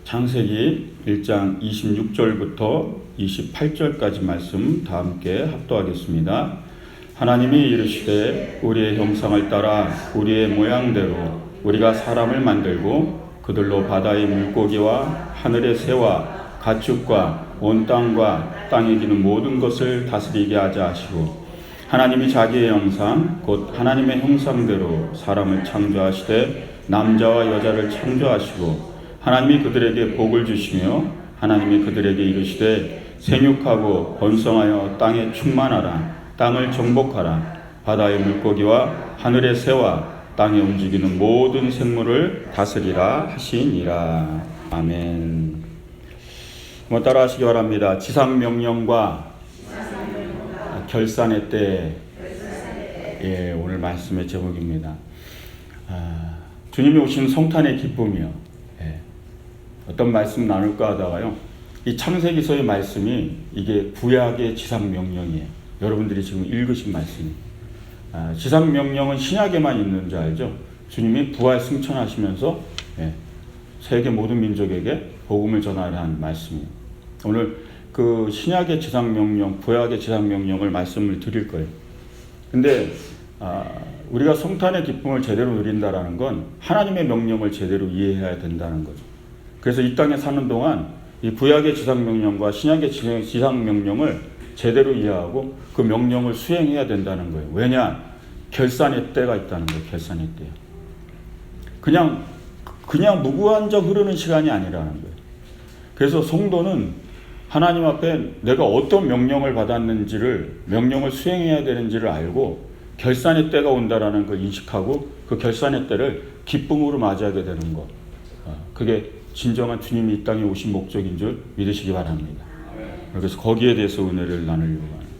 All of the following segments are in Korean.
창세기 1장 26절부터 28절까지 말씀 다 함께 합독하겠습니다. 하나님이 이르시되 우리의 형상을 따라 우리의 모양대로 우리가 사람을 만들고 그들로 바다의 물고기와 하늘의 새와 가축과 온 땅과 땅에 기는 모든 것을 다스리게 하자 하시고, 하나님이 자기의 형상 곧 하나님의 형상대로 사람을 창조하시되 남자와 여자를 창조하시고, 하나님이 그들에게 복을 주시며 하나님이 그들에게 이르시되 생육하고 번성하여 땅에 충만하라. 땅을 정복하라. 바다의 물고기와 하늘의 새와 땅에 움직이는 모든 생물을 다스리라 하시니라. 아멘. 한번 따라하시기 바랍니다. 지상명령과 결산의 때. 예, 오늘 말씀의 제목입니다. 주님이 오신 성탄의 기쁨이요. 어떤 말씀 나눌까 하다가요, 이 창세기서의 말씀이 이게 구약의 지상명령이에요. 여러분들이 지금 읽으신 말씀이. 지상명령은 신약에만 있는 줄 알죠? 주님이 부활 승천하시면서 세계 모든 민족에게 복음을 전하라는 말씀이에요. 오늘 그 신약의 지상명령, 구약의 지상명령을 말씀을 드릴 거예요. 근데 우리가 성탄의 기쁨을 제대로 누린다라는 건 하나님의 명령을 제대로 이해해야 된다는 거죠. 그래서 이 땅에 사는 동안 이 구약의 지상명령과 신약의 지상명령을 제대로 이해하고 그 명령을 수행해야 된다는 거예요. 왜냐? 결산의 때가 있다는 거예요. 결산의 때. 그냥 무구한정 흐르는 시간이 아니라는 거예요. 그래서 성도는 하나님 앞에 내가 어떤 명령을 받았는지를, 명령을 수행해야 되는지를 알고 결산의 때가 온다라는 걸 인식하고 그 결산의 때를 기쁨으로 맞이하게 되는 것. 그게 진정한 주님이 이 땅에 오신 목적인 줄 믿으시기 바랍니다. 그래서 거기에 대해서 은혜를 나누려고 합니다.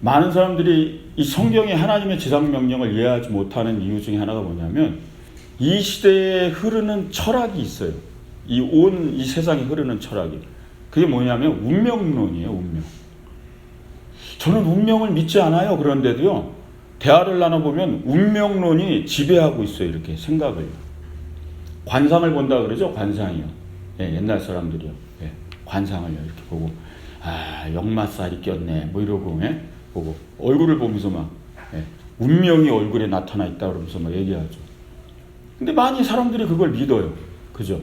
많은 사람들이 이 성경의 하나님의 지상명령을 이해하지 못하는 이유 중에 하나가 뭐냐면, 이 시대에 흐르는 철학이 있어요. 이 세상에 흐르는 철학이. 그게 뭐냐면 운명론이에요. 운명. 저는 운명을 믿지 않아요. 그런데도요, 대화를 나눠보면 운명론이 지배하고 있어요. 이렇게 생각을. 관상을 본다 그러죠. 관상이요. 옛날 사람들이요. 관상을 이렇게 보고, 역마살이 꼈네 뭐 이러고 보고 얼굴을 보면서 막 운명이 얼굴에 나타나 있다 그러면서 막 얘기하죠. 근데 많이 사람들이 그걸 믿어요. 그죠?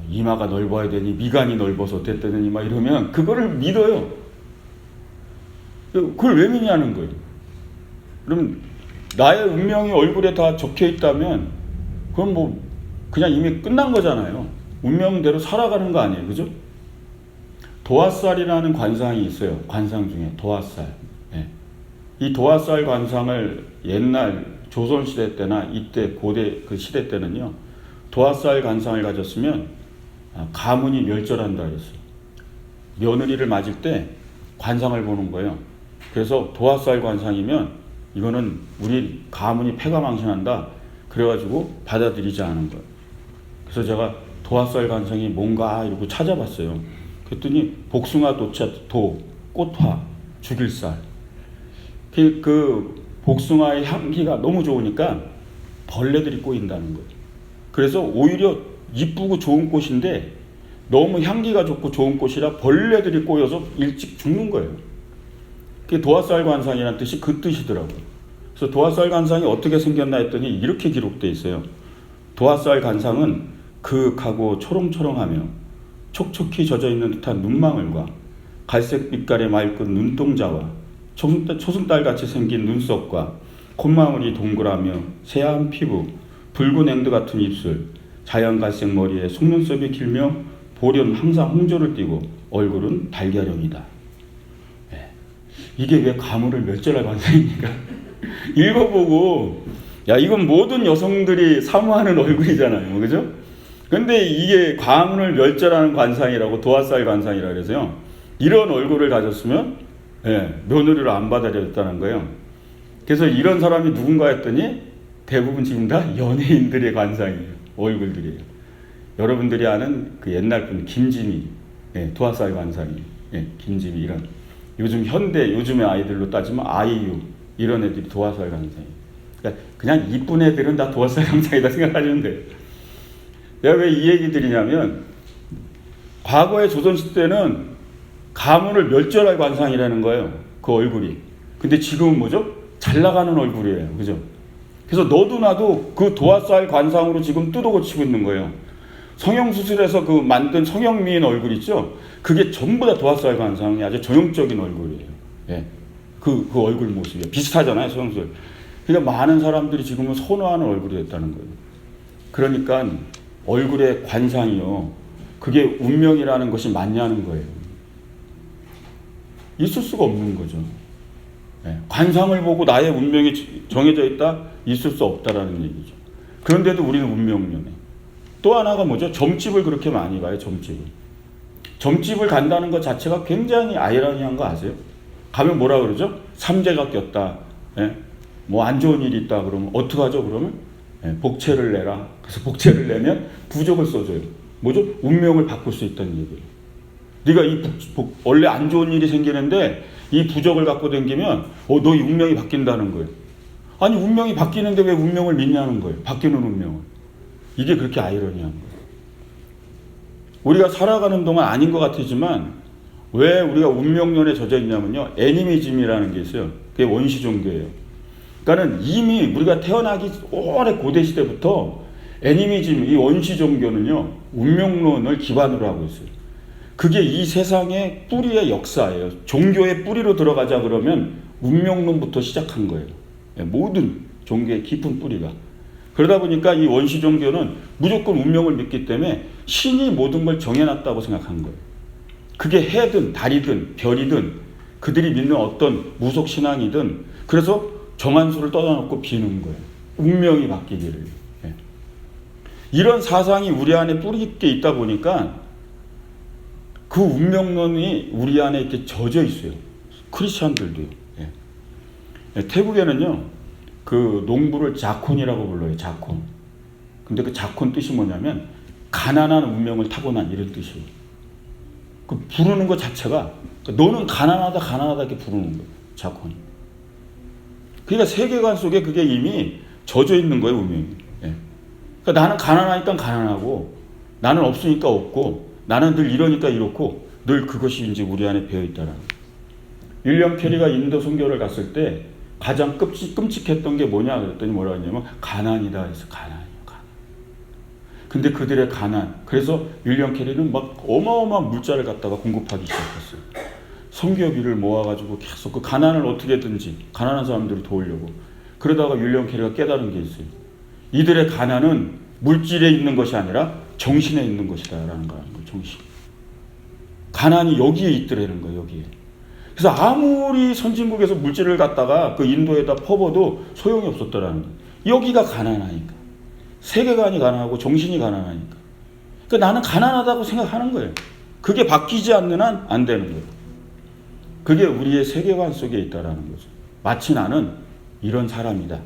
이마가 넓어야 되니 미간이 넓어서 됐다니 막 이러면 그거를 믿어요. 그걸 왜 믿냐는 거예요. 그럼 나의 운명이 얼굴에 다 적혀 있다면 그건 뭐 그냥 이미 끝난 거잖아요. 운명대로 살아가는 거 아니에요. 그죠? 도화살이라는 관상이 있어요. 관상 중에 도화살. 이 도화살 관상을 옛날 조선시대 때나 이때 고대 그 시대 때는요, 도화살 관상을 가졌으면 가문이 멸절한다 그랬어요. 며느리를 맞을 때 관상을 보는 거예요. 그래서 도화살 관상이면 이거는 우리 가문이 패가망신한다 그래가지고 받아들이지 않은 거예요. 그래서 제가 도화살 관상이 뭔가 이러고 찾아봤어요. 그랬더니 복숭아 도, 꽃화, 죽일살. 그 복숭아의 향기가 너무 좋으니까 벌레들이 꼬인다는 거예요. 그래서 오히려 이쁘고 좋은 꽃인데 너무 향기가 좋고 좋은 꽃이라 벌레들이 꼬여서 일찍 죽는 거예요. 그게 도화살 관상이라는 뜻이 그 뜻이더라고요. 그래서 도화살 관상이 어떻게 생겼나 했더니 이렇게 기록되어 있어요. 도화살 관상은 그윽하고 초롱초롱하며 촉촉히 젖어있는 듯한 눈망울과 갈색 빛깔의 맑은 눈동자와 초승달같이 생긴 눈썹과 콧망울이 동그라며 새하얀 피부, 붉은 앵두 같은 입술, 자연갈색 머리에 속눈썹이 길며 볼은 항상 홍조를 띠고 얼굴은 달걀형이다. 이게 왜 가문을 멸절할 관상입니까? 읽어보고, 야, 이건 모든 여성들이 사모하는 얼굴이잖아요. 그죠? 근데 이게 가문을 멸절하는 관상이라고, 도화살 관상이라고 그래서요, 이런 얼굴을 가졌으면 며느리를 안 받아들였다는 거예요. 그래서 이런 사람이 누군가 했더니 대부분 지금 다 연예인들의 관상이에요. 얼굴들이에요. 여러분들이 아는 그 옛날 분 김지미, 도화살 관상이에요. 김지미 이런. 요즘의 아이들로 따지면 아이유 이런 애들이 도화살 관상이에요. 그러니까 그냥 이쁜 애들은 다 도화살 관상이다 생각하시면 돼요. 내가 왜 이 얘기 드리냐면 과거의 조선시대는 가문을 멸절할 관상이라는 거예요. 그 얼굴이. 근데 지금은 뭐죠? 잘 나가는 얼굴이에요. 그죠? 그래서 너도 나도 그 도화살 관상으로 지금 뜯어고치고 있는 거예요. 성형수술해서 그 만든 성형미인 얼굴 있죠? 그게 전부 다 도화살 관상이 아주 전형적인 얼굴이에요. 예. 그 얼굴 모습이에요. 비슷하잖아요, 성형수술. 그러니까 많은 사람들이 지금은 선호하는 얼굴이 됐다는 거예요. 그러니까 얼굴의 관상이요. 그게 운명이라는 것이 맞냐는 거예요. 있을 수가 없는 거죠. 예. 관상을 보고 나의 운명이 정해져 있다? 있을 수 없다라는 얘기죠. 그런데도 우리는 운명론에. 또 하나가 뭐죠? 점집을 그렇게 많이 가요, 점집을. 점집을 간다는 것 자체가 굉장히 아이러니한 거 아세요? 가면 뭐라 그러죠? 삼재가 꼈다. 예? 뭐 안 좋은 일이 있다 그러면 어떡하죠 그러면? 예, 복채를 내라. 그래서 복채를 내면 부적을 써줘요. 뭐죠? 운명을 바꿀 수 있다는 얘기예요. 네가 원래 안 좋은 일이 생기는데 이 부적을 갖고 다니면 너의 운명이 바뀐다는 거예요. 아니 운명이 바뀌는데 왜 운명을 믿냐는 거예요. 바뀌는 운명을. 이게 그렇게 아이러니한 거예요. 우리가 살아가는 동안 아닌 것 같지만 왜 우리가 운명론에 젖어 있냐면요. 애니미즘이라는 게 있어요. 그게 원시 종교예요. 그러니까는 이미 우리가 태어나기 오래 고대 시대부터 애니미즘, 이 원시 종교는요. 운명론을 기반으로 하고 있어요. 그게 이 세상의 뿌리의 역사예요. 종교의 뿌리로 들어가자 그러면 운명론부터 시작한 거예요. 모든 종교의 깊은 뿌리가. 그러다 보니까 이 원시 종교는 무조건 운명을 믿기 때문에 신이 모든 걸 정해놨다고 생각한 거예요. 그게 해든 달이든 별이든 그들이 믿는 어떤 무속 신앙이든 그래서 정한 수를 떠나놓고 비는 거예요. 운명이 바뀌기를. 예. 이런 사상이 우리 안에 뿌리 깊게 있다 보니까 그 운명론이 우리 안에 이렇게 젖어 있어요. 크리스천들도요. 예. 예, 태국에는요, 그 농부를 자콘이라고 불러요. 자콘. 근데 그 자콘 뜻이 뭐냐면 가난한 운명을 타고난 이런 뜻이에요. 그 부르는 것 자체가 너는 가난하다 이렇게 부르는 거예요. 자콘이. 그러니까 세계관 속에 그게 이미 젖어 있는 거예요. 운명이. 예. 그러니까 나는 가난하니까 가난하고 나는 없으니까 없고 나는 늘 이러니까 이렇고 늘 그것이 이제 우리 안에 배어 있다라는 거예요. 윌리엄 캐리가 인도 선교를 갔을 때 가장 끔찍했던 게 뭐냐 그랬더니 뭐라 했냐면 가난이다 해서 가난이에요. 가난. 근데 그들의 가난. 그래서 윌리엄 캐리는 막 어마어마한 물자를 갖다가 공급하기 시작했어요. 선교비를 모아가지고 계속 그 가난을 어떻게든지 가난한 사람들을 도우려고. 그러다가 윌리엄 캐리가 깨달은 게 있어요. 이들의 가난은 물질에 있는 것이 아니라 정신에 있는 것이다 라는 거예요. 정신. 가난이 여기에 있더라는 거예요. 여기에. 그래서 아무리 선진국에서 물질을 갖다가 그 인도에다 퍼버도 소용이 없었더라는 거예요. 여기가 가난하니까. 세계관이 가난하고 정신이 가난하니까. 그러니까 나는 가난하다고 생각하는 거예요. 그게 바뀌지 않는 한 안 되는 거예요. 그게 우리의 세계관 속에 있다라는 거죠. 마치 나는 이런 사람이다.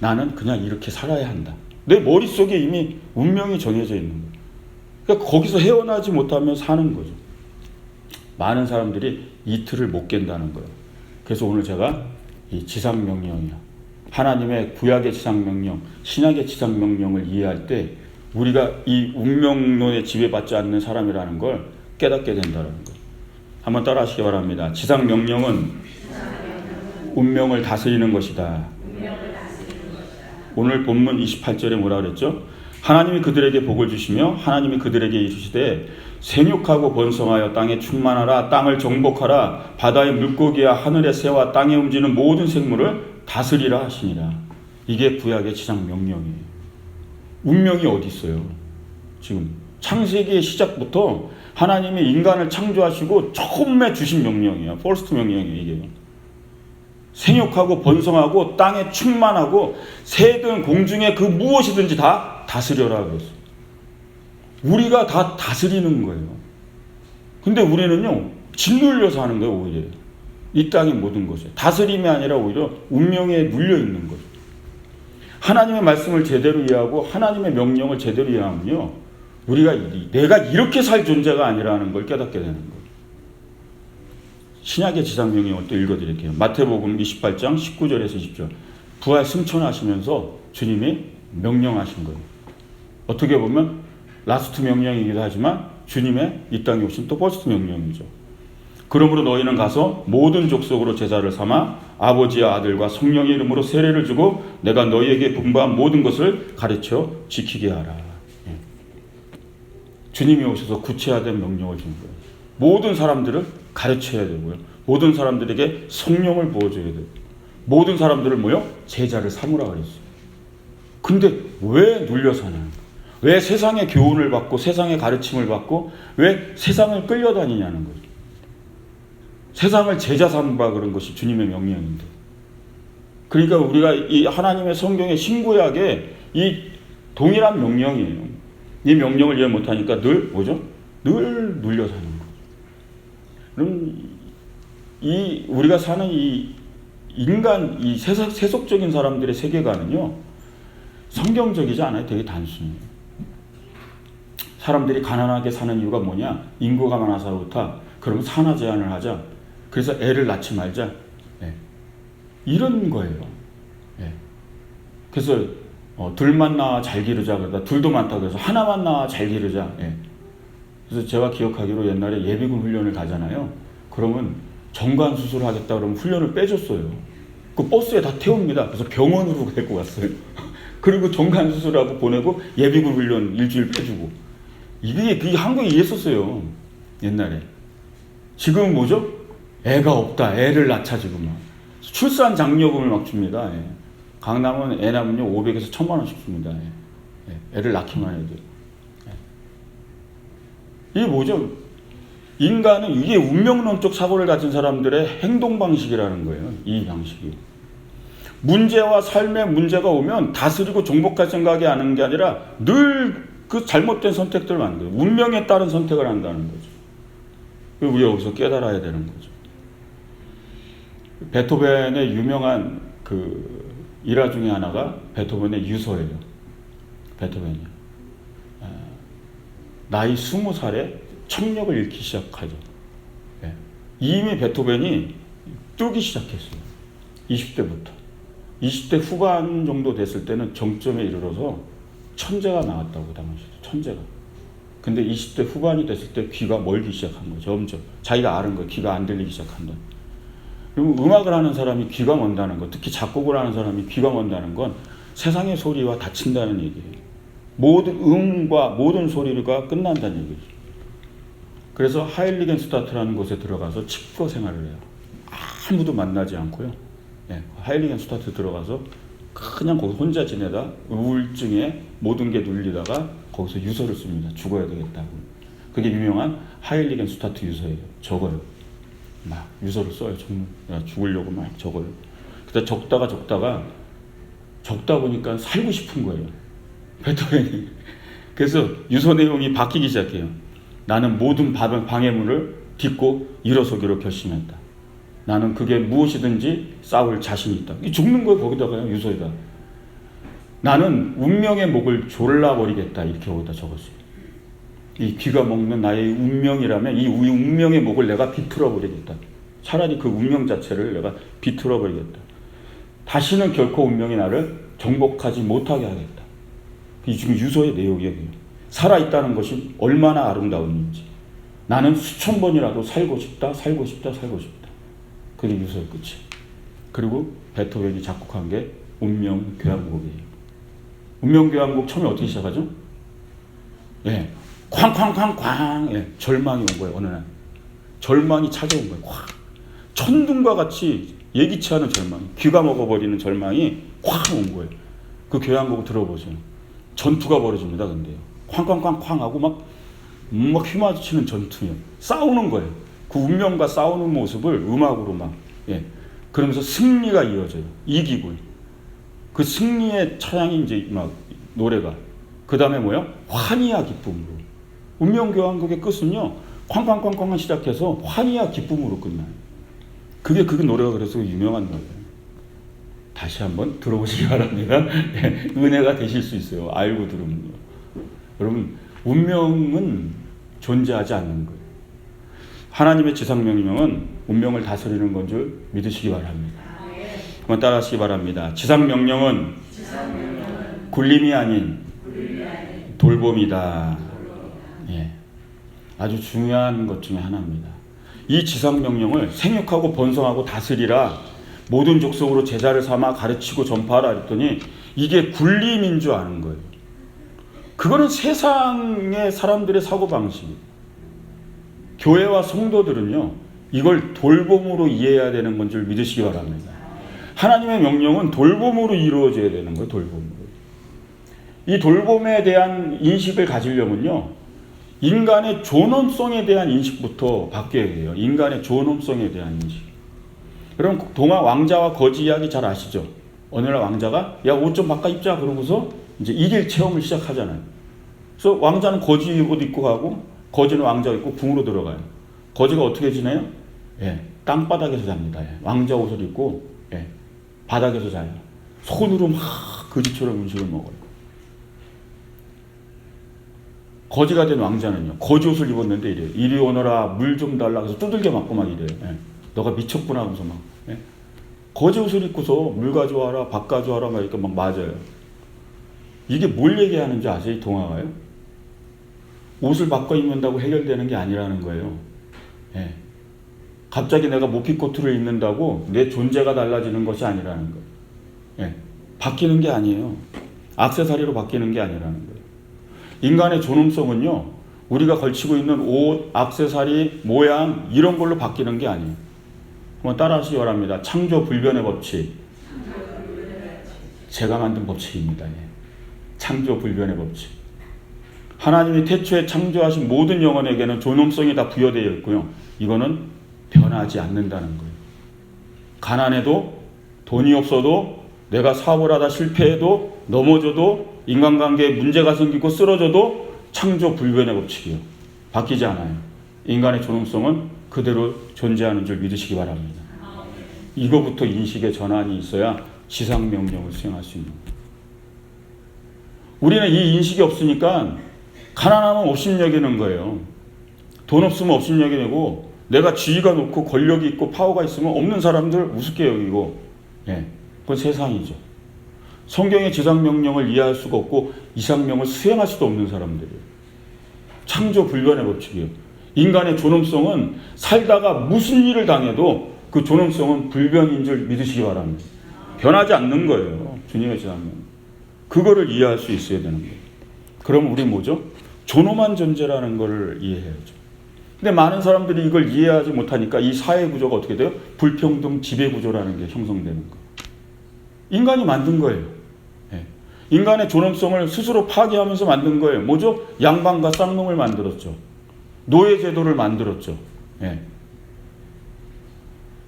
나는 그냥 이렇게 살아야 한다. 내 머릿속에 이미 운명이 정해져 있는 거예요. 그러니까 거기서 헤어나지 못하면 사는 거죠. 많은 사람들이 이틀을 못 깬다는 거예요. 그래서 오늘 제가 이 지상명령이야. 하나님의 구약의 지상명령, 신약의 지상명령을 이해할 때 우리가 이 운명론에 지배받지 않는 사람이라는 걸 깨닫게 된다는 거예요. 한번 따라 하시기 바랍니다. 지상명령은 운명을 다스리는 것이다. 오늘 본문 28절에 뭐라 그랬죠? 하나님이 그들에게 복을 주시며 하나님이 그들에게 이르시되 생육하고 번성하여 땅에 충만하라. 땅을 정복하라. 바다의 물고기와 하늘의 새와 땅에 움직이는 모든 생물을 다스리라 하시니라. 이게 구약의 지상명령이에요. 운명이 어디 있어요? 지금 창세기의 시작부터 하나님이 인간을 창조하시고 처음에 주신 명령이에요. 퍼스트 명령이에요. 이게. 생육하고 번성하고 땅에 충만하고 새든 공중에 그 무엇이든지 다 다스려라 그랬어요. 우리가 다 다스리는 거예요. 근데 우리는요 짓눌려서 하는 거예요. 오히려 이 땅의 모든 것에 다스림이 아니라 오히려 운명에 눌려 있는 거예요. 하나님의 말씀을 제대로 이해하고 하나님의 명령을 제대로 이해하면요 우리가 내가 이렇게 살 존재가 아니라는 걸 깨닫게 되는 거예요. 신약의 지상명령을 또 읽어드릴게요. 마태복음 28장 19절에서 20절. 부활 승천하시면서 주님이 명령하신 거예요. 어떻게 보면 라스트 명령이기도 하지만 주님의 이 땅에 오신 또 퍼스트 명령이죠. 그러므로 너희는 가서 모든 족속으로 제자를 삼아 아버지와 아들과 성령의 이름으로 세례를 주고 내가 너희에게 분부한 모든 것을 가르쳐 지키게 하라. 주님이 오셔서 구체화된 명령을 준 거예요. 모든 사람들을 가르쳐야 되고요. 모든 사람들에게 성령을 부어줘야 되고 모든 사람들을 뭐요? 제자를 삼으라 그랬어요. 근데 왜 눌려 사냐? 왜 세상의 교훈을 받고 세상의 가르침을 받고 왜 세상을 끌려다니냐는 거죠. 세상을 제자 삼바 그런 것이 주님의 명령인데. 그러니까 우리가 이 하나님의 성경의 신구약에 이 동일한 명령이에요. 이 명령을 이해 못하니까 늘 뭐죠? 늘 눌려 사는 거죠. 그럼 이 우리가 사는 이 인간 이 세속적인 사람들의 세계관은요 성경적이지 않아요. 되게 단순해요. 사람들이 가난하게 사는 이유가 뭐냐? 인구가 많아서부터 그러면 산화 제한을 하자. 그래서 애를 낳지 말자. 네. 이런 거예요. 네. 그래서 둘만 낳아 잘 기르자 그러다 둘도 많다 그래서 하나만 낳아 잘 기르자. 네. 그래서 제가 기억하기로 옛날에 예비군 훈련을 가잖아요. 그러면 정관 수술을 하겠다 그러면 훈련을 빼줬어요. 그 버스에 다 태웁니다. 그래서 병원으로 데리고 갔어요. 그리고 정관 수술하고 보내고 예비군 훈련 일주일 빼주고. 이게 한국에 이랬었어요. 옛날에. 지금은 뭐죠? 애가 없다. 애를 낳자 지금은. 출산 장려금을 막 줍니다. 예. 강남은 애 낳으면요 500에서 1000만 원씩 줍니다. 예. 예. 애를 낳기만 해도. 예. 이게 뭐죠? 인간은 이게 운명론적 사고를 가진 사람들의 행동 방식이라는 거예요. 이 방식이. 문제와 삶의 문제가 오면 다스리고 정복할 생각이 하는 게 아니라 늘 그 잘못된 선택들을 만들어요. 운명에 따른 선택을 한다는 거죠. 우리가 여기서 깨달아야 되는 거죠. 베토벤의 유명한 그 일화 중에 하나가 베토벤의 유서예요. 베토벤이 나이 20살에 청력을 잃기 시작하죠. 네. 이미 베토벤이 뜨기 시작했어요. 20대부터. 20대 후반 정도 됐을 때는 정점에 이르러서 천재가 나왔다고 당시에. 천재가. 근데 20대 후반이 됐을 때 귀가 멀기 시작한 거예요. 점점. 자기가 아는 거예요. 귀가 안 들리기 시작한다. 그리고 음악을 하는 사람이 귀가 먼다는 것, 특히 작곡을 하는 사람이 귀가 먼다는 건 세상의 소리와 닫힌다는 얘기예요. 모든 음과 모든 소리가 끝난다는 얘기죠. 그래서 하일리겐슈타트라는 곳에 들어가서 칩거 생활을 해요. 아무도 만나지 않고요. 예, 하일리겐슈타트 들어가서 그냥 거기 혼자 지내다 우울증에 모든 게 눌리다가 거기서 유서를 씁니다. 죽어야 되겠다고. 그게 유명한 하일리겐슈타트 유서예요. 적어요. 막 유서를 써요. 정말 죽으려고 막 적어요. 그때 적다가 보니까 살고 싶은 거예요. 베토벤이. 그래서 유서 내용이 바뀌기 시작해요. 나는 모든 방해물을 딛고 일어서기로 결심했다. 나는 그게 무엇이든지 싸울 자신이 있다. 죽는 거 거기다가요. 유서에다. 나는 운명의 목을 졸라버리겠다. 이렇게 거기다 적었어요. 이 귀가 먹는 나의 운명이라면 이 운명의 목을 내가 비틀어버리겠다. 차라리 그 운명 자체를 내가 비틀어버리겠다. 다시는 결코 운명이 나를 정복하지 못하게 하겠다. 이 지금 유서의 내용이에요. 살아있다는 것이 얼마나 아름다운지. 나는 수천 번이라도 살고 싶다. 그게 유서의 끝이에요. 그리고 베토벤이 작곡한 게 운명교향곡이에요. 운명교향곡 처음에 어떻게 시작하죠? 예, 쾅쾅쾅쾅. 예, 절망이 온 거예요. 어느 날 절망이 찾아온 거예요. 콱. 천둥과 같이 예기치 않은 절망이, 귀가 먹어버리는 절망이 콱 온 거예요. 그 교향곡을 들어보세요. 전투가 벌어집니다. 근데요, 쾅쾅쾅쾅 하고 막 휘마치는 전투예요. 싸우는 거예요. 그 운명과 싸우는 모습을 음악으로 막, 예, 그러면서 승리가 이어져요. 이기고. 그 승리의 찬양이 이제 막 노래가. 그 다음에 뭐야? 환희와 기쁨으로. 운명교향곡의 끝은요, 쾅쾅쾅쾅 시작해서 환희와 기쁨으로 끝나요. 그게 그 노래가 그래서 유명한 노래예요. 다시 한번 들어보시기 바랍니다. 예, 은혜가 되실 수 있어요. 알고 들으면요. 여러분, 운명은 존재하지 않는 거예요. 하나님의 지상명령은 운명을 다스리는 건 줄 믿으시기 바랍니다. 한번 따라하시기 바랍니다. 지상명령은 굴림이 아닌 돌봄이다. 예, 아주 중요한 것 중에 하나입니다. 이 지상명령을 생육하고 번성하고 다스리라, 모든 족속으로 제자를 삼아 가르치고 전파하라 했더니 이게 군림인 줄 아는 거예요. 그거는 세상의 사람들의 사고방식이에요. 교회와 성도들은요, 이걸 돌봄으로 이해해야 되는 건 줄 믿으시기 바랍니다. 하나님의 명령은 돌봄으로 이루어져야 되는 거예요. 돌봄으로. 이 돌봄에 대한 인식을 가지려면요, 인간의 존엄성에 대한 인식부터 바뀌어야 돼요. 인간의 존엄성에 대한 인식. 그럼 동화 왕자와 거지 이야기 잘 아시죠? 어느 날 왕자가 야, 옷 좀 바꿔 입자 그러고서 이제 일일 체험을 시작하잖아요. 그래서 왕자는 거지 옷 입고 가고 거지는 왕자 입고 궁으로 들어가요. 거지가 어떻게 지내요? 예, 땅바닥에서 잡니다. 예, 왕자 옷을 입고 예, 바닥에서 자요. 손으로 막 거지처럼 음식을 먹어요. 거지가 된 왕자는요, 거지 옷을 입었는데 이래요. 이리 오너라, 물 좀 달라. 그래서 두들겨 맞고 막 이래요. 예, 너가 미쳤구나 하면서 막. 예? 거지 옷을 입고서 물 가져와라, 밥 가져와라 막 이렇게 막 맞아요. 이게 뭘 얘기하는지 아세요? 이 동화가요? 옷을 바꿔 입는다고 해결되는 게 아니라는 거예요. 예. 갑자기 내가 모피코트를 입는다고 내 존재가 달라지는 것이 아니라는 거예요. 예. 바뀌는 게 아니에요. 액세서리로 바뀌는 게 아니라는 거예요. 인간의 존엄성은요, 우리가 걸치고 있는 옷, 액세서리, 모양 이런 걸로 바뀌는 게 아니에요. 한번 따라하시기 바랍니다. 창조 불변의 법칙. 제가 만든 법칙입니다. 예. 창조 불변의 법칙. 하나님이 태초에 창조하신 모든 영혼에게는 존엄성이 다 부여되어 있고요. 이거는 변하지 않는다는 거예요. 가난해도, 돈이 없어도, 내가 사업을 하다 실패해도, 넘어져도, 인간관계에 문제가 생기고 쓰러져도 창조 불변의 법칙이요. 바뀌지 않아요. 인간의 존엄성은 그대로 존재하는 줄 믿으시기 바랍니다. 이거부터 인식의 전환이 있어야 지상명령을 수행할 수 있는 거예요. 우리는 이 인식이 없으니까 가난하면 업신여기는 거예요. 돈 없으면 업신여기고, 내가 지위가 높고 권력이 있고 파워가 있으면 없는 사람들 우습게 여기고, 예, 그건 세상이죠. 성경의 지상명령을 이해할 수가 없고 이상명을 수행할 수도 없는 사람들이에요. 창조 불변의 법칙이에요. 인간의 존엄성은 살다가 무슨 일을 당해도 그 존엄성은 불변인 줄 믿으시기 바랍니다. 변하지 않는 거예요. 주님의 지상명. 그거를 이해할 수 있어야 되는 거예요. 그럼 우리 뭐죠? 존엄한 존재라는 걸 이해해야죠. 근데 많은 사람들이 이걸 이해하지 못하니까 이 사회 구조가 어떻게 돼요? 불평등 지배 구조라는 게 형성되는 거예요. 인간이 만든 거예요. 예. 인간의 존엄성을 스스로 파괴하면서 만든 거예요. 뭐죠? 양반과 쌍놈을 만들었죠. 노예 제도를 만들었죠. 예.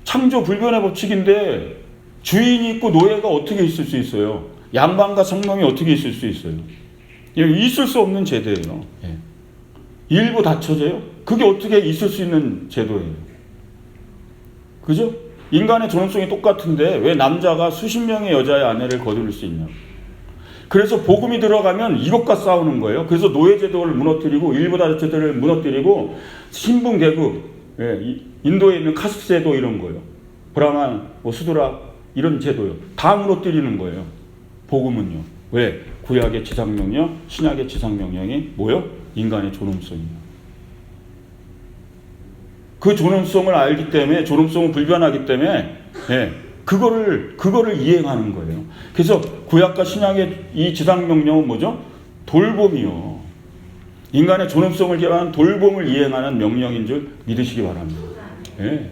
창조 불변의 법칙인데 주인이 있고 노예가 어떻게 있을 수 있어요? 양반과 쌍놈이 어떻게 있을 수 있어요? 있을 수 없는 제도예요. 예. 일부 다처제요? 그게 어떻게 있을 수 있는 제도예요? 그죠? 인간의 존엄성이 똑같은데 왜 남자가 수십 명의 여자의 아내를 거두를 수 있냐? 그래서 복음이 들어가면 이것과 싸우는 거예요. 그래서 노예제도를 무너뜨리고 일부 다처제를 무너뜨리고 신분 계급, 예, 인도에 있는 카스트 제도 이런 거예요. 브라만, 수드라 이런 제도요. 다 무너뜨리는 거예요. 복음은요. 왜? 구약의 지상명령, 신약의 지상명령이 뭐요? 인간의 존엄성이에요. 그 존엄성을 알기 때문에, 존엄성은 불변하기 때문에, 예, 그거를 이행하는 거예요. 그래서 구약과 신약의 이 지상명령은 뭐죠? 돌봄이요. 인간의 존엄성을 기하는 돌봄을 이행하는 명령인 줄 믿으시기 바랍니다. 예.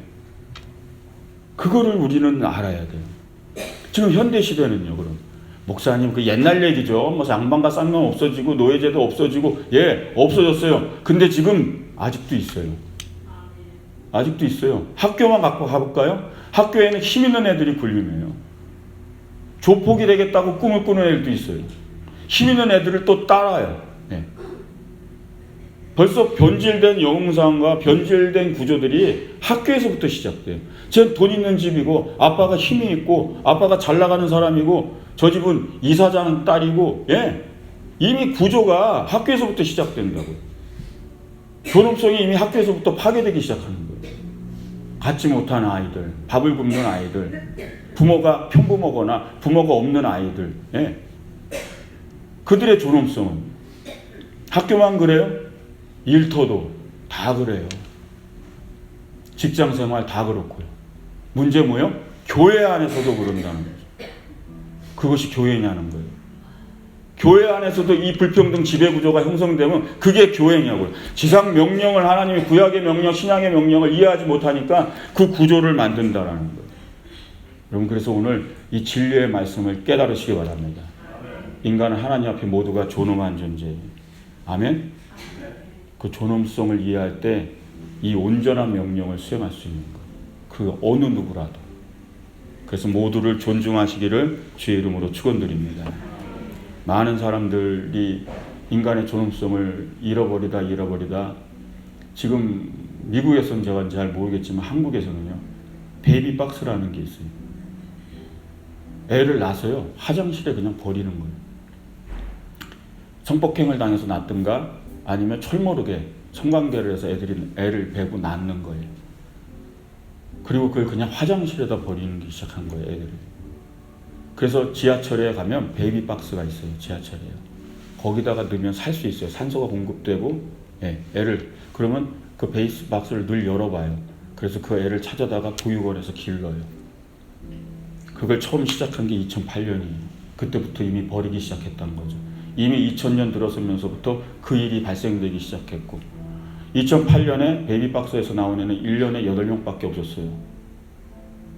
그거를 우리는 알아야 돼요. 지금 현대 시대는요, 그럼. 목사님, 그 옛날 얘기죠. 뭐 양반과 쌍놈 없어지고 노예제도 없어지고, 예, 없어졌어요. 근데 지금 아직도 있어요. 아직도 있어요. 학교만 갖고 가볼까요? 학교에는 힘 있는 애들이 군림해요. 조폭이 되겠다고 꿈을 꾸는 애들도 있어요. 힘 있는 애들을 또 따라요. 네. 벌써 변질된 영웅상과 변질된 구조들이 학교에서부터 시작돼요. 쟤는 돈 있는 집이고 아빠가 힘이 있고 아빠가 잘 나가는 사람이고 저 집은 이사장 딸이고, 예, 이미 구조가 학교에서부터 시작된다고요. 존엄성이 이미 학교에서부터 파괴되기 시작하는 거예요. 갖지 못한 아이들, 밥을 굶는 아이들, 부모가 편부모거나 부모가 없는 아이들, 예. 그들의 존엄성은 학교만 그래요? 일터도 다 그래요. 직장생활 다 그렇고요. 문제 뭐요? 교회 안에서도 그런다는 거죠. 그것이 교회냐는 거예요. 교회 안에서도 이 불평등 지배구조가 형성되면 그게 교회냐고요. 지상 명령을 하나님의 구약의 명령, 신약의 명령을 이해하지 못하니까 그 구조를 만든다라는 거예요. 여러분 그래서 오늘 이 진리의 말씀을 깨달으시기 바랍니다. 인간은 하나님 앞에 모두가 존엄한 존재예요. 아멘? 그 존엄성을 이해할 때 이 온전한 명령을 수행할 수 있는 거예요. 그 어느 누구라도. 그래서 모두를 존중하시기를 주의 이름으로 축원드립니다. 많은 사람들이 인간의 존엄성을 잃어버리다 지금 미국에서는 제가 잘 모르겠지만 한국에서는요 베이비 박스라는 게 있어요. 애를 낳아서요 화장실에 그냥 버리는 거예요. 성폭행을 당해서 낳든가 아니면 철모르게 성관계를 해서 애를 베고 낳는 거예요. 그리고 그걸 그냥 화장실에다 버리는 게 시작한 거예요, 애들을. 그래서 지하철에 가면 베이비 박스가 있어요, 지하철에요. 거기다가 넣으면 살 수 있어요. 산소가 공급되고, 애를. 그러면 그 베이비 박스를 늘 열어봐요. 그래서 그 애를 찾아다가 보육원에서 길러요. 그걸 처음 시작한 게 2008년이에요. 그때부터 이미 버리기 시작했다는 거죠. 이미 2000년 들어서면서부터 그 일이 발생되기 시작했고, 2008년에 베이비박스에서 나온 애는 1년에 8명밖에 없었어요.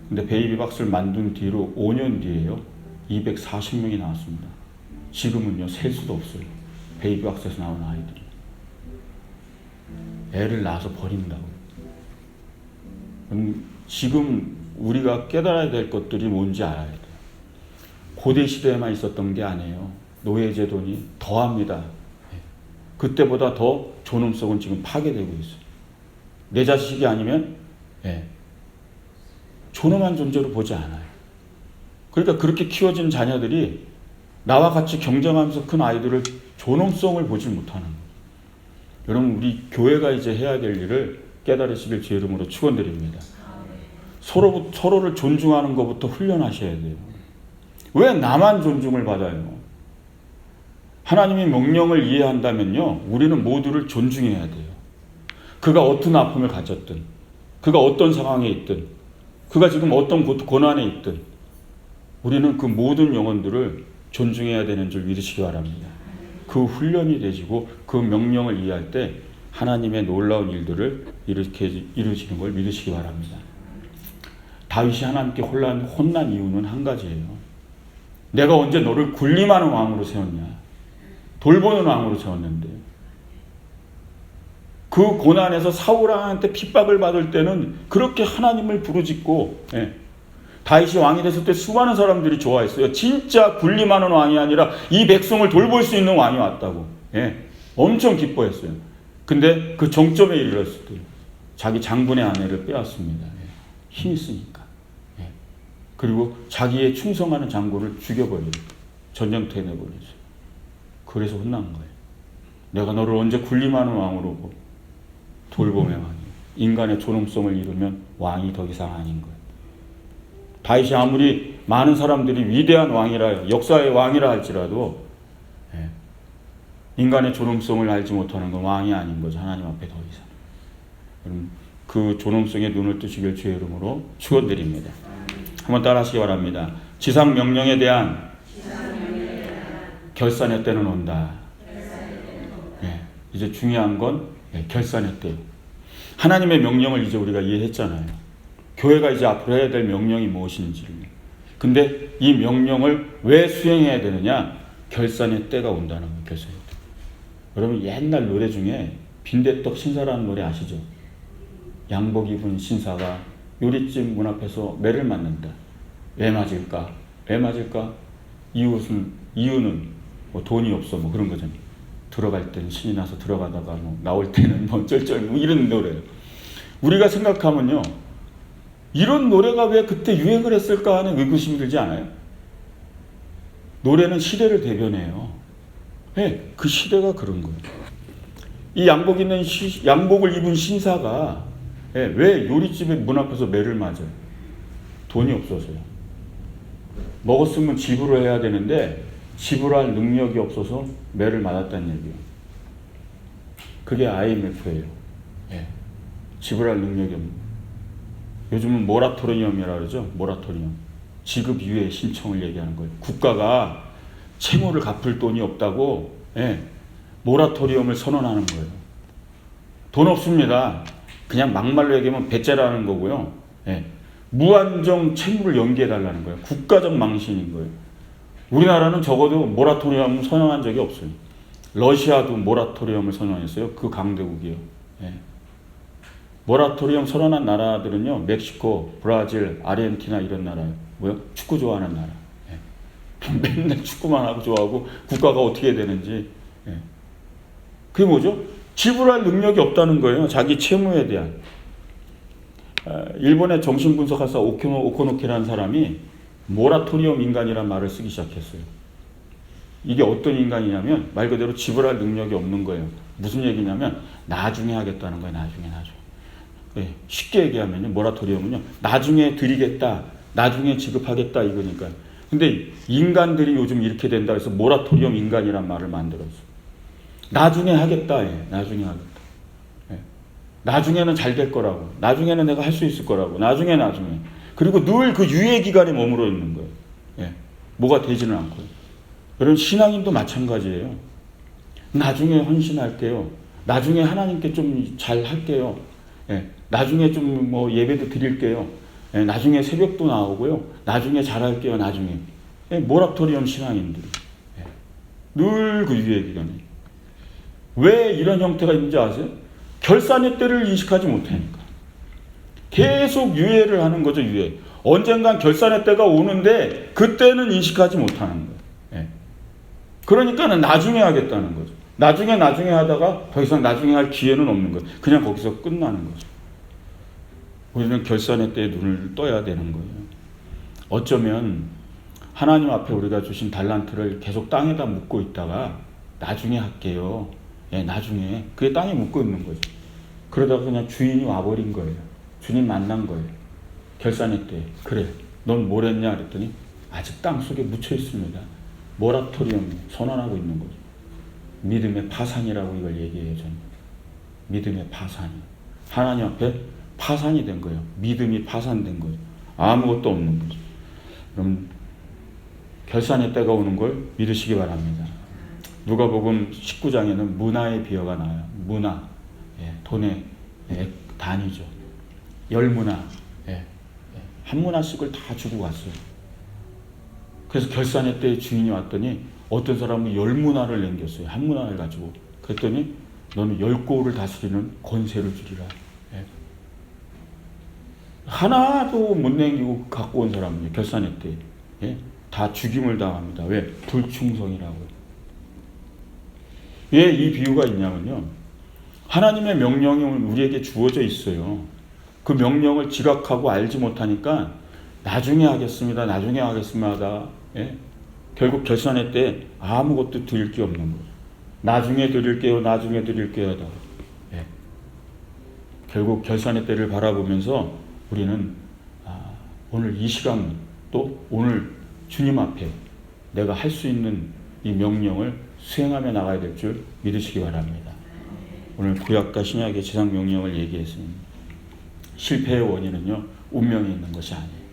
근데 베이비박스를 만든 뒤로 5년 뒤에요 240명이 나왔습니다. 지금은요 셀 수도 없어요. 베이비박스에서 나온 아이들이 애를 낳아서 버린다고요. 지금 우리가 깨달아야 될 것들이 뭔지 알아야 돼요. 고대 시대에만 있었던 게 아니에요. 노예제도니 더합니다. 그때보다 더 존엄성은 지금 파괴되고 있어요. 내 자식이 아니면 존엄한 존재로 보지 않아요. 그러니까 그렇게 키워진 자녀들이 나와 같이 경쟁하면서 큰 아이들을 존엄성을 보지 못하는 거예요. 여러분 우리 교회가 이제 해야 될 일을 깨달으시길 제 이름으로 축원드립니다. 서로를 존중하는 것부터 훈련하셔야 돼요. 왜 나만 존중을 받아요? 하나님의 명령을 이해한다면요 우리는 모두를 존중해야 돼요. 그가 어떤 아픔을 가졌든 그가 어떤 상황에 있든 그가 지금 어떤 고난에 있든 우리는 그 모든 영혼들을 존중해야 되는 줄 믿으시기 바랍니다. 그 훈련이 되시고 그 명령을 이해할 때 하나님의 놀라운 일들을 이루시는 걸 믿으시기 바랍니다. 다윗이 하나님께 혼난 이유는 한 가지예요. 내가 언제 너를 군림하는 왕으로 세웠냐? 돌보는 왕으로 세웠는데 그 고난에서 사울왕한테 핍박을 받을 때는 그렇게 하나님을 부르짖고 다윗이 왕이 됐을 때 수많은 사람들이 좋아했어요. 진짜 군림하는 왕이 아니라 이 백성을 돌볼 수 있는 왕이 왔다고 엄청 기뻐했어요. 근데 그 정점에 이르렀을 때 자기 장군의 아내를 빼앗습니다. 힘이 쓰니까. 그리고 자기의 충성하는 장군을 죽여버려요. 전쟁터에 내버려요. 그래서 혼난 거예요. 내가 너를 언제 군림하는 왕으로 돌봄의 왕이 인간의 존엄성을 잃으면 왕이 더 이상 아닌 거예요. 다윗이 아무리 많은 사람들이 위대한 왕이라 역사의 왕이라 할지라도 인간의 존엄성을 알지 못하는 건 왕이 아닌 거죠. 하나님 앞에 더 이상. 여러분 그 존엄성에 눈을 뜨시길 주의 이름으로 축원드립니다. 한번 따라하시기 바랍니다. 지상 명령에 대한 결산의 때는 온다. 이제 중요한 건 결산의 때. 하나님의 명령을 이제 우리가 이해했잖아요. 교회가 이제 앞으로 해야 될 명령이 무엇인지. 근데 이 명령을 왜 수행해야 되느냐? 결산의 때가 온다는 거예요. 결산의 때. 여러분 옛날 노래 중에 빈대떡 신사라는 노래 아시죠? 양복 입은 신사가 요리집 문 앞에서 매를 맞는다. 왜 맞을까? 왜 맞을까? 이유는 뭐 돈이 없어 뭐 그런 거잖아요. 들어갈 때는 신이 나서 들어가다가 뭐 나올 때는 뭐 쩔쩔 뭐 이런 노래예요. 우리가 생각하면요 이런 노래가 왜 그때 유행을 했을까 하는 의구심이 들지 않아요? 노래는 대변해요. 그 시대가 그런 거예요. 이 양복을 입은 신사가 왜 요리집의 문 앞에서 매를 맞아요? 돈이 없어서요. 먹었으면 지불을 해야 되는데 지불할 능력이 없어서 매를 맞았다는 얘기예요. 그게 IMF예요. 예. 지불할 능력이 없는. 요즘은 모라토리엄이라고 그러죠. 모라토리엄. 지급 유예 신청을 얘기하는 거예요. 국가가 채무를 갚을 돈이 없다고 예. 모라토리엄을 선언하는 거예요. 돈 없습니다. 그냥 막말로 얘기하면 배째라는 거고요. 예. 무한정 채무를 연기해달라는 거예요. 국가적 망신인 거예요. 우리나라는 적어도 모라토리엄 선언한 적이 없어요. 러시아도 모라토리엄을 선언했어요. 그 강대국이요. 예. 모라토리엄 선언한 나라들은요, 멕시코, 브라질, 아르헨티나 이런 나라예요. 뭐요? 축구 좋아하는 나라. 예. 맨날 축구만 하고 좋아하고 국가가 어떻게 되는지. 예. 그게 뭐죠? 지불할 능력이 없다는 거예요. 자기 채무에 대한. 일본의 정신분석학사 오코노키라는 사람이 모라토리엄 인간이라는 말을 쓰기 시작했어요. 이게 어떤 인간이냐면 말 그대로 지불할 능력이 없는 거예요. 무슨 얘기냐면 나중에 하겠다는 거예요. 나중에. 네, 쉽게 얘기하면 모라토리엄은요. 나중에 드리겠다. 나중에 지급하겠다 이거니까요. 근데 인간들이 요즘 이렇게 된다 해서 모라토리엄 인간이란 말을 만들었어. 나중에 하겠다. 예, 나중에 하겠다. 예. 나중에는 잘 될 거라고. 나중에는 내가 할 수 있을 거라고. 나중에. 그리고 늘 그 유예 기간에 머물러 있는 거예요. 예. 뭐가 되지는 않고요. 여러분 신앙인도 마찬가지예요. 나중에 헌신할게요. 나중에 하나님께 좀 잘 할게요. 예. 나중에 좀 뭐 예배도 드릴게요. 예. 나중에 새벽도 나오고요. 나중에 잘할게요. 나중에. 예. 모라토리엄 신앙인들. 예. 늘 그 유예 기간에. 왜 이런 형태가 있는지 아세요? 결산의 때를 인식하지 못하니까. 계속 유예를 하는 거죠. 유예. 언젠간 결산의 때가 오는데 그때는 인식하지 못하는 거예요. 예. 그러니까는 나중에 하겠다는 거죠. 나중에 하다가 더 이상 나중에 할 기회는 없는 거예요. 그냥 거기서 끝나는 거죠. 우리는 결산의 때에 눈을 떠야 되는 거예요. 어쩌면 하나님 앞에 우리가 주신 달란트를 계속 땅에다 묻고 있다가 나중에 할게요. 예, 나중에. 그게 땅에 묻고 있는 거죠. 그러다가 그냥 주인이 와버린 거예요. 주님 만난 거예요. 결산의 때. 그래, 넌 뭘 했냐 그랬더니 아직 땅 속에 묻혀 있습니다. 모라토리엄 선언하고 있는 거죠. 믿음의 파산이라고 이걸 얘기해요. 저는. 믿음의 파산. 하나님 앞에 파산이 된 거예요. 믿음이 파산된 거예요. 아무것도 없는 거죠. 그럼 결산의 때가 오는 걸 믿으시기 바랍니다. 누가복음 19장에는 문화의 비유가 나와요. 문화. 예, 돈의 단위죠. 10문화. 예, 한 문화씩을 다 주고 갔어요. 그래서 결산의 때에 주인이 왔더니 어떤 사람은 10문화를 남겼어요. 한 문화를 가지고. 그랬더니 너는 10고을을 다스리는 권세를 주리라. 예. 하나도 못 남기고 갖고 온 사람은요. 결산의 때. 예. 다 죽임을 당합니다. 왜? 불충성이라고. 왜 이 비유가 있냐면요. 하나님의 명령이 우리에게 주어져 있어요. 그 명령을 지각하고 알지 못하니까 나중에 하겠습니다. 하다. 예? 결국 결산의 때 아무것도 드릴 게 없는 거예요. 나중에 드릴게요. 하다. 예. 결국 결산의 때를 바라보면서 우리는 오늘 이 시간 또 오늘 주님 앞에 내가 할 수 있는 이 명령을 수행하며 나가야 될 줄 믿으시기 바랍니다. 오늘 구약과 신약의 지상 명령을 얘기했습니다. 실패의 원인은요, 운명에 있는 것이 아니에요.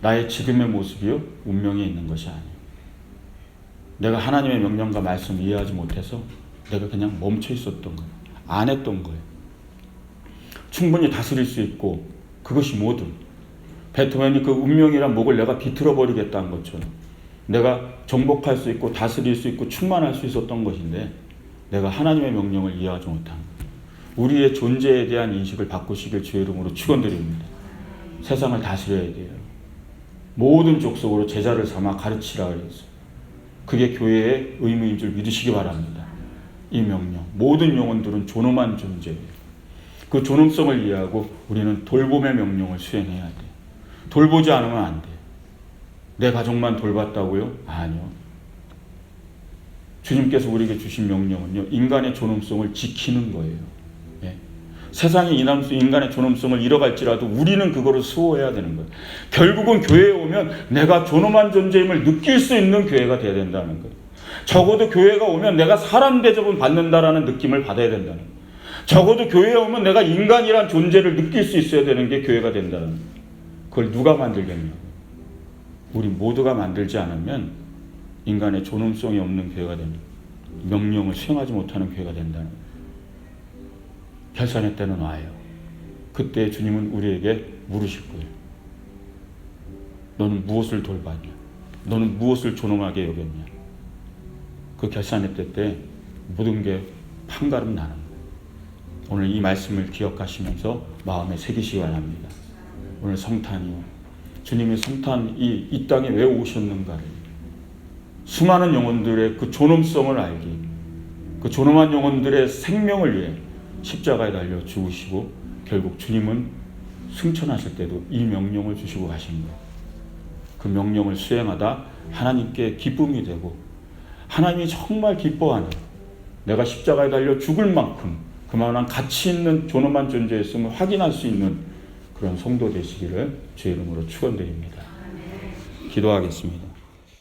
나의 지금의 모습이요, 운명에 있는 것이 아니에요. 내가 하나님의 명령과 말씀을 이해하지 못해서 내가 그냥 멈춰 있었던 거예요. 안 했던 거예요. 충분히 다스릴 수 있고 그것이 모든 베토벤이 그 운명이란 목을 내가 비틀어 버리겠다는 것처럼 내가 정복할 수 있고 다스릴 수 있고 충만할 수 있었던 것인데 내가 하나님의 명령을 이해하지 못한 거예요. 우리의 존재에 대한 인식을 바꾸시길 주의 이름으로 축원드립니다. 세상을 다스려야 돼요. 모든 족속으로 제자를 삼아 가르치라 그랬어요. 그게 교회의 의무인 줄 믿으시기 바랍니다. 이 명령. 모든 영혼들은 존엄한 존재예요. 그 존엄성을 이해하고 우리는 돌봄의 명령을 수행해야 돼요. 돌보지 않으면 안 돼요. 내 가족만 돌봤다고요? 아니요. 주님께서 우리에게 주신 명령은요, 인간의 존엄성을 지키는 거예요. 예. 세상이 인간의 존엄성을 잃어갈지라도 우리는 그거를 수호해야 되는 거예요. 결국은 교회에 오면 내가 존엄한 존재임을 느낄 수 있는 교회가 돼야 된다는 거예요. 적어도 교회가 오면 내가 사람 대접은 받는다라는 느낌을 받아야 된다는 거예요. 적어도 교회에 오면 내가 인간이란 존재를 느낄 수 있어야 되는 게 교회가 된다는 거예요. 그걸 누가 만들겠냐고. 우리 모두가 만들지 않으면 인간의 존엄성이 없는 교회가 됩니다. 명령을 수행하지 못하는 교회가 된다는 거예요. 결산의 때는 와요. 그때 주님은 우리에게 물으실 거예요. 너는 무엇을 돌봤냐? 너는 무엇을 존엄하게 여겼냐? 그 결산의 때 모든 게 판가름 나는 거예요. 오늘 이 말씀을 기억하시면서 마음에 새기시기 바랍니다. 오늘 성탄이요. 주님의 성탄이 이 땅에 왜 오셨는가를 수많은 영혼들의 그 존엄성을 알기, 그 존엄한 영혼들의 생명을 위해 십자가에 달려 죽으시고 결국 주님은 승천하실 때도 이 명령을 주시고 가신 거예요. 그 명령을 수행하다 하나님께 기쁨이 되고 하나님이 정말 기뻐하는, 내가 십자가에 달려 죽을 만큼 그만한 가치 있는 존엄한 존재였음을 확인할 수 있는 그런 성도 되시기를 주의 이름으로 축원드립니다. 기도하겠습니다.